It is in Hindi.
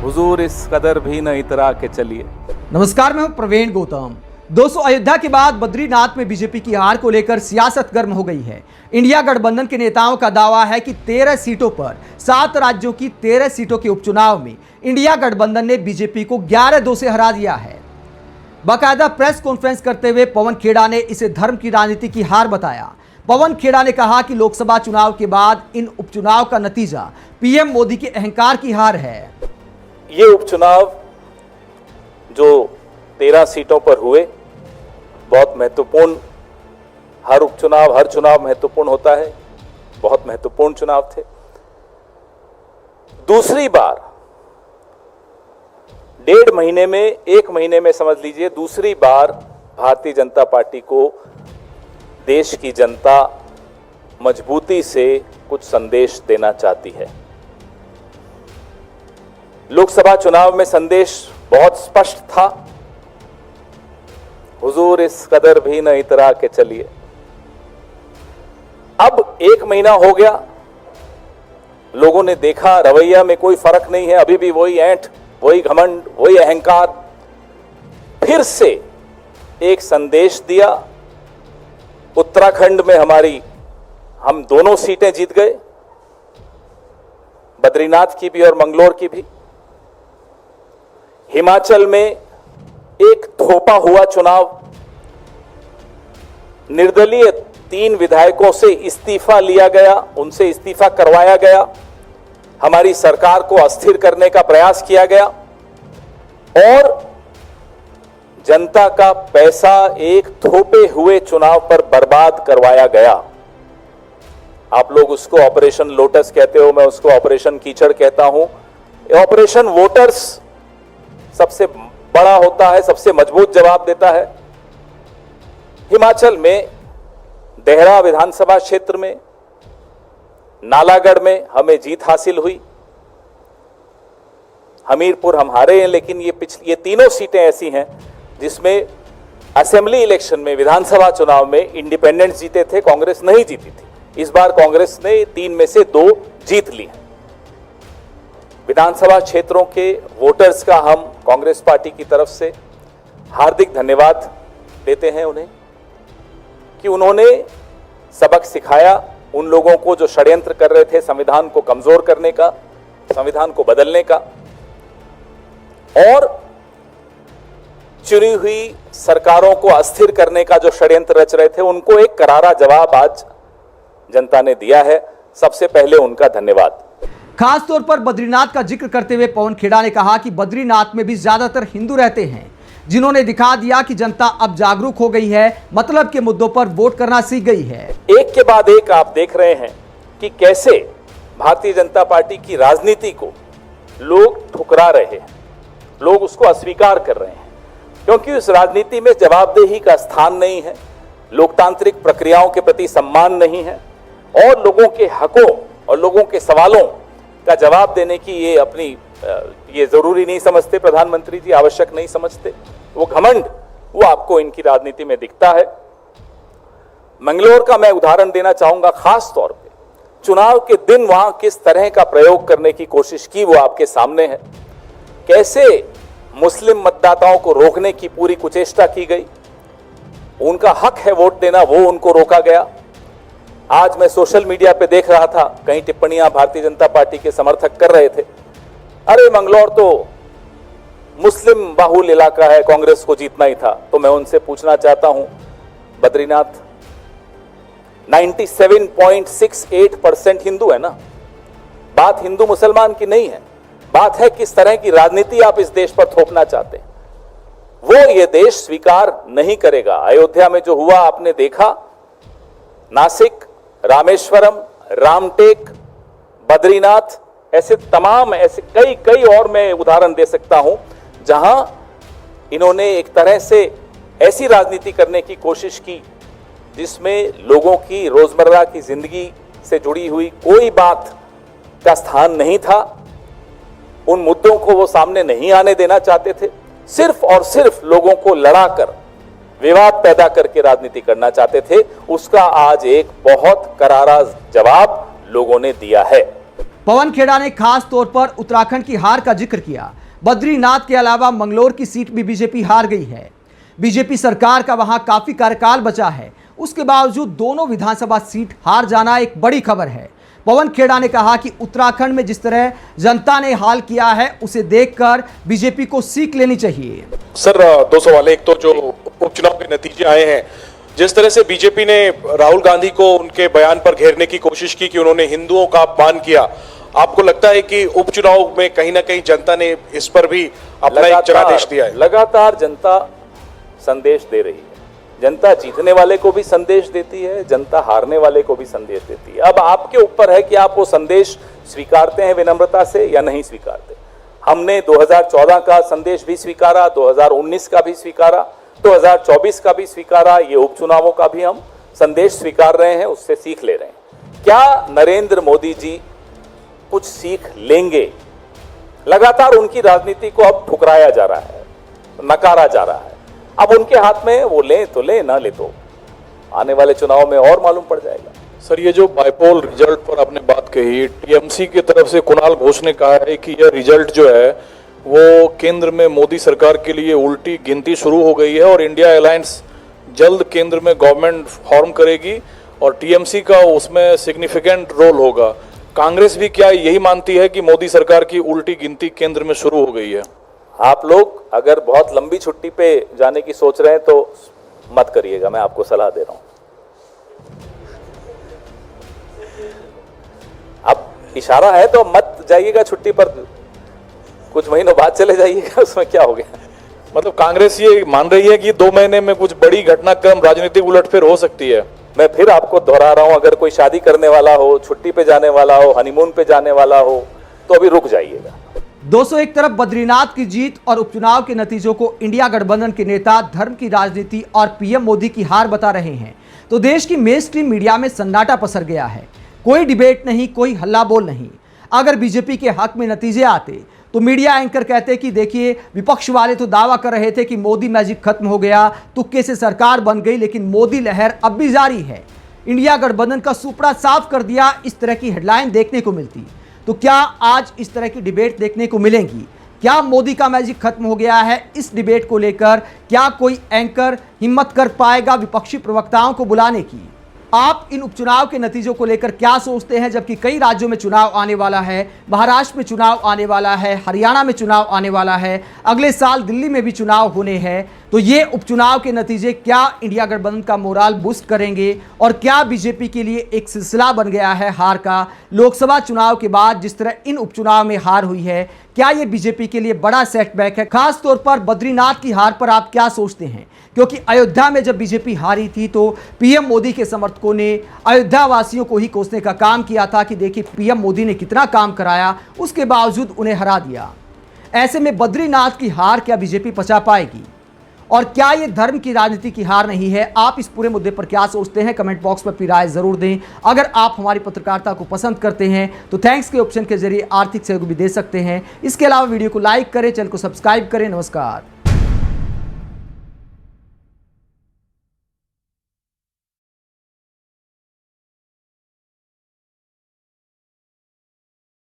हुजूर इस कदर भी न इतरा के चलिए। नमस्कार, मैं हूं प्रवीण गौतम। दोस्तों, अयोध्या के बाद बद्रीनाथ में बीजेपी की हार को लेकर सियासत गर्म हो गई है। इंडिया गठबंधन के नेताओं का दावा है कि 13 सीटों पर 7 राज्यों की 13 सीटों के उपचुनाव में इंडिया गठबंधन ने बीजेपी को 11-2 से हरा दिया है। बाकायदा प्रेस कॉन्फ्रेंस करते हुए पवन खेड़ा ने इसे धर्म की राजनीति की हार बताया। पवन खेड़ा ने कहा कि लोकसभा चुनाव के बाद इन उपचुनाव का नतीजा पीएम मोदी के अहंकार की हार है। ये उपचुनाव जो 13 सीटों पर हुए बहुत महत्वपूर्ण, हर उपचुनाव हर चुनाव महत्वपूर्ण होता है, बहुत महत्वपूर्ण चुनाव थे। दूसरी बार 1.5 महीने में, 1 महीने में समझ लीजिए, दूसरी बार भारतीय जनता पार्टी को देश की जनता मजबूती से कुछ संदेश देना चाहती है। लोकसभा चुनाव में संदेश बहुत स्पष्ट था, हुजूर इस कदर भी न इतरा के चलिए। अब 1 महीना हो गया, लोगों ने देखा रवैया में कोई फर्क नहीं है, अभी भी वही ऐंठ, वही घमंड, वही अहंकार। फिर से एक संदेश दिया। उत्तराखंड में हम दोनों सीटें जीत गए, बद्रीनाथ की भी और मंगलोर की भी। हिमाचल में एक थोपा हुआ चुनाव, निर्दलीय 3 विधायकों से इस्तीफा लिया गया, उनसे इस्तीफा करवाया गया, हमारी सरकार को अस्थिर करने का प्रयास किया गया और जनता का पैसा एक थोपे हुए चुनाव पर बर्बाद करवाया गया। आप लोग उसको ऑपरेशन लोटस कहते हो, मैं उसको ऑपरेशन कीचड़ कहता हूं। ऑपरेशन वोटर्स सबसे बड़ा होता है, सबसे मजबूत जवाब देता है। हिमाचल में देहरा विधानसभा क्षेत्र में, नालागढ़ में हमें जीत हासिल हुई। हमीरपुर हम हारे हैं, लेकिन ये तीनों सीटें ऐसी हैं जिसमें असेंबली इलेक्शन में, विधानसभा चुनाव में इंडिपेंडेंट्स जीते थे, कांग्रेस नहीं जीती थी। इस बार कांग्रेस ने 3 में से 2 जीत ली। विधानसभा क्षेत्रों के वोटर्स का हम कांग्रेस पार्टी की तरफ से हार्दिक धन्यवाद देते हैं उन्हें कि उन्होंने सबक सिखाया उन लोगों को जो षड्यंत्र कर रहे थे संविधान को कमजोर करने का, संविधान को बदलने का, और चुनी हुई सरकारों को अस्थिर करने का जो षड्यंत्र रच रहे थे, उनको एक करारा जवाब आज जनता ने दिया है। सबसे पहले उनका धन्यवाद। खास तौर पर बद्रीनाथ का जिक्र करते हुए पवन खेड़ा ने कहा कि बद्रीनाथ में भी ज्यादातर हिंदू रहते हैं, जिन्होंने दिखा दिया कि जनता अब जागरूक हो गई है, मतलब के मुद्दों पर वोट करना सीख गई है। एक के बाद एक आप देख रहे हैं कि कैसे भारतीय जनता पार्टी की राजनीति को लोग ठुकरा रहे हैं, लोग उसको अस्वीकार कर रहे हैं, क्योंकि उस राजनीति में जवाबदेही का स्थान नहीं है, लोकतांत्रिक प्रक्रियाओं के प्रति सम्मान नहीं है और लोगों के हकों और लोगों के सवालों का जवाब देने की ये जरूरी नहीं समझते प्रधानमंत्री जी, आवश्यक नहीं समझते। वो घमंड वो आपको इनकी राजनीति में दिखता है। मंगलोर का मैं उदाहरण देना चाहूंगा खास तौर पे। चुनाव के दिन वहां किस तरह का प्रयोग करने की कोशिश की वो आपके सामने है। कैसे मुस्लिम मतदाताओं को रोकने की पूरी कुचेष्टा की गई, उनका हक है वोट देना, वो उनको रोका गया। आज मैं सोशल मीडिया पे देख रहा था, कई टिप्पणियां भारतीय जनता पार्टी के समर्थक कर रहे थे, अरे मंगलौर तो मुस्लिम बाहुल इलाका है, कांग्रेस को जीतना ही था। तो मैं उनसे पूछना चाहता हूं, बद्रीनाथ 97.68% हिंदू है ना। बात हिंदू मुसलमान की नहीं है, बात है किस तरह की राजनीति आप इस देश पर थोपना चाहते हैं। वो ये देश स्वीकार नहीं करेगा। अयोध्या में जो हुआ आपने देखा, नासिक, रामेश्वरम, रामटेक, बद्रीनाथ, ऐसे तमाम ऐसे कई और मैं उदाहरण दे सकता हूं जहां इन्होंने एक तरह से ऐसी राजनीति करने की कोशिश की जिसमें लोगों की रोजमर्रा की जिंदगी से जुड़ी हुई कोई बात का स्थान नहीं था। उन मुद्दों को वो सामने नहीं आने देना चाहते थे, सिर्फ और सिर्फ लोगों को लड़ाकर, विवाद पैदा करके राजनीति करना चाहते थे। उसका आज एक बहुत करारा जवाब लोगों ने दिया है। पवन खेड़ा ने खास तौर पर उत्तराखंड की हार का जिक्र किया। बद्रीनाथ के अलावा मंगलोर की सीट भी बीजेपी हार गई है। बीजेपी सरकार का वहां काफी कार्यकाल बचा है, उसके बावजूद दोनों विधानसभा सीट हार जाना एक बड़ी खबर है। पवन खेड़ा ने कहा कि उत्तराखंड में जिस तरह जनता ने हाल किया है उसे देखकर बीजेपी को सीख लेनी चाहिए। सर, दो सवाल। एक तो जो उपचुनाव के नतीजे आए हैं, जिस तरह से बीजेपी ने राहुल गांधी को उनके बयान पर घेरने की कोशिश की कि उन्होंने हिंदुओं का अपमान किया, आपको लगता है कि उपचुनाव में कहीं ना कहीं जनता ने इस पर भी अपना एक जनादेश दिया है? लगातार जनता संदेश दे रही है। जनता जीतने वाले को भी संदेश देती है, जनता हारने वाले को भी संदेश देती है। अब आपके ऊपर है कि आप वो संदेश स्वीकारते हैं विनम्रता से या नहीं स्वीकारते। हमने 2014 का संदेश भी स्वीकारा, 2019 का भी स्वीकारा, 2024 का भी स्वीकारा, ये उपचुनावों का भी हम संदेश स्वीकार रहे हैं, उससे सीख ले रहे हैं। क्या नरेंद्र मोदी जी कुछ सीख लेंगे? लगातार उनकी राजनीति को अब ठुकराया जा रहा है, नकारा जा रहा है। अब उनके हाथ में, वो लें तो लें, ना ले तो आने वाले चुनाव में और मालूम पड़ जाएगा। सर, ये जो बाइपोल रिजल्ट पर आपने बात कही, टीएमसी की तरफ से कुणाल घोष ने कहा है कि यह रिजल्ट जो है वो केंद्र में मोदी सरकार के लिए उल्टी गिनती शुरू हो गई है और इंडिया अलायंस जल्द केंद्र में गवर्नमेंट फॉर्म करेगी और टीएमसी का उसमें सिग्निफिकेंट रोल होगा। कांग्रेस भी क्या यही मानती है कि मोदी सरकार की उल्टी गिनती केंद्र में शुरू हो गई है? आप लोग अगर बहुत लंबी छुट्टी पे जाने की सोच रहे हैं तो मत करिएगा, मैं आपको सलाह दे रहा हूं। अब इशारा है तो मत जाइएगा छुट्टी पर, कुछ महीनों बाद चले जाइएगा, उसमें क्या हो गया। मतलब कांग्रेस ये मान रही है कि 2 महीने में कुछ बड़ी घटनाक्रम राजनीतिक उलटफेर हो सकती है। मैं फिर आपको दोहरा रहा हूं, अगर कोई शादी करने वाला हो, छुट्टी पे जाने वाला हो, हनीमून पे जाने वाला हो, तो अभी रुक जाइएगा। दोस्तों, एक तरफ बद्रीनाथ की जीत और उपचुनाव के नतीजों को इंडिया गठबंधन के नेता धर्म की राजनीति और पीएम मोदी की हार बता रहे हैं, तो देश की मेन स्ट्रीम मीडिया में सन्नाटा पसर गया है। कोई डिबेट नहीं, कोई हल्ला बोल नहीं। अगर बीजेपी के हक में नतीजे आते तो मीडिया एंकर कहते कि देखिए, विपक्ष वाले तो दावा कर रहे थे कि मोदी मैजिक खत्म हो गया, तुक्के से सरकार बन गई, लेकिन मोदी लहर अब भी जारी है। इंडिया गठबंधन का सुपड़ा साफ कर दिया, इस तरह की हेडलाइन देखने को मिलती। तो क्या आज इस तरह की डिबेट देखने को मिलेंगी? क्या मोदी का मैजिक खत्म हो गया है? इस डिबेट को लेकर क्या कोई एंकर हिम्मत कर पाएगा विपक्षी प्रवक्ताओं को बुलाने की? आप इन उपचुनाव के नतीजों को लेकर क्या सोचते हैं? जबकि कई राज्यों में चुनाव आने वाला है, महाराष्ट्र में चुनाव आने वाला है, हरियाणा में चुनाव आने वाला है, अगले साल दिल्ली में भी चुनाव होने हैं। तो ये उपचुनाव के नतीजे क्या इंडिया गठबंधन का मोराल बूस्ट करेंगे और क्या बीजेपी के लिए एक सिलसिला बन गया है हार का? लोकसभा चुनाव के बाद जिस तरह इन उपचुनाव में हार हुई है, क्या ये बीजेपी के लिए बड़ा सेटबैक है? खास तौर पर बद्रीनाथ की हार पर आप क्या सोचते हैं? क्योंकि अयोध्या में जब बीजेपी हारी थी तो पीएम मोदी के समर्थकों ने अयोध्या वासियों को ही कोसने का काम किया था कि देखिए पीएम मोदी ने कितना काम कराया, उसके बावजूद उन्हें हरा दिया। ऐसे में बद्रीनाथ की हार क्या बीजेपी पचा पाएगी? और क्या ये धर्म की राजनीति की हार नहीं है? आप इस पूरे मुद्दे पर क्या सोचते हैं? कमेंट बॉक्स में अपनी राय जरूर दें। अगर आप हमारी पत्रकारिता को पसंद करते हैं तो थैंक्स के ऑप्शन के जरिए आर्थिक सहयोग भी दे सकते हैं। इसके अलावा वीडियो को लाइक करें, चैनल को सब्सक्राइब करें। नमस्कार।